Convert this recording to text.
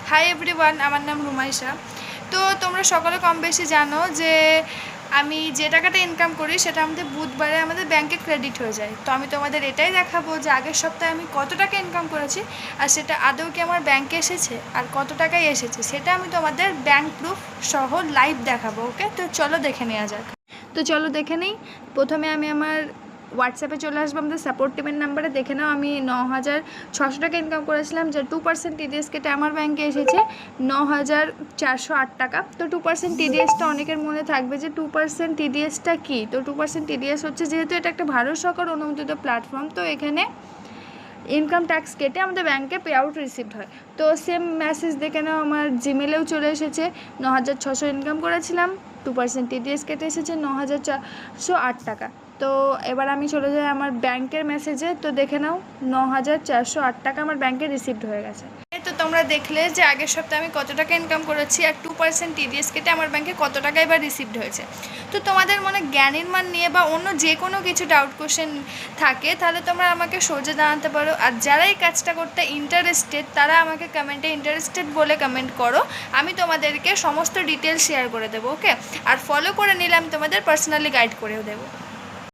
Hi everyone, আমার নাম রুমাইশা। তো তোমরা সকলে কম বেশি জানো যে আমি যে টাকাটা ইনকাম করি সেটা আমাদের বুধবারে আমাদের ব্যাংকে ক্রেডিট হয়ে যায়। তো আমি তোমাদের এটাই দেখাবো যে আগের সপ্তাহে আমি কত টাকা ইনকাম করেছি আর সেটা আদৌ কি আমার ব্যাংকে এসেছে আর কত টাকায় এসেছে সেটা আমি তোমাদের ব্যাংক প্রুফ সহ লাইভ দেখাবো। ওকে, তো চলো দেখে নেওয়া যাক। তো চলো দেখে নিই। প্রথমে আমি আমার হোয়াটসঅ্যাপে চলে আসবো, আমাদের সাপোর্ট টিমের নাম্বারে। দেখে নাও, আমি 9,600 টাকা ইনকাম করেছিলাম, যার 2% টিডিএস কেটে আমার ব্যাংকে এসেছে 9,408 টাকা। তো 2% টিডিএসটা অনেকের মনে থাকবে যে 2% টিডিএসটা কী। তো 2% টিডিএস হচ্ছে, যেহেতু এটা একটা ভারত সরকার অনুমোদিত প্ল্যাটফর্ম, তো এখানে ইনকাম ট্যাক্স কেটে আমাদের ব্যাংকে পে আউট রিসিভড হয়। তো সেম মেসেজ দেখে নাও, আমার জিমেলেও চলে এসেছে। 9,600 ইনকাম করেছিলাম, 2% টিডিএস কেটে এসেছে 9,408 টাকা। তো এবার আমি চলে যাই আমার ব্যাংকের মেসেজে। তো দেখে নাও, 9,408 টাকা আমার ব্যাংকে রিসিভড হয়ে গেছে। তো তোমরা দেখলে যে আগের সপ্তাহে আমি কত টাকা ইনকাম করেছি আর 2% টিডিএস কেটে আমার ব্যাংকে কত টাকা এবার রিসিভড হয়েছে। তো তোমাদের মনে জ্ঞানের মান নিয়ে বা অন্য যে কোনো কিছু ডাউট কোশ্চেন থাকে তাহলে তোমরা আমাকে সোজা জানাতে পারো। আর যারা এই কাজটা করতে ইন্টারেস্টেড তারা আমাকে কমেন্টে ইন্টারেস্টেড বলে কমেন্ট করো, আমি তোমাদেরকে সমস্ত ডিটেলস শেয়ার করে দেবো। ওকে, আর ফলো করে নিলে আমি তোমাদের পার্সোনালি গাইড করেও দেবো।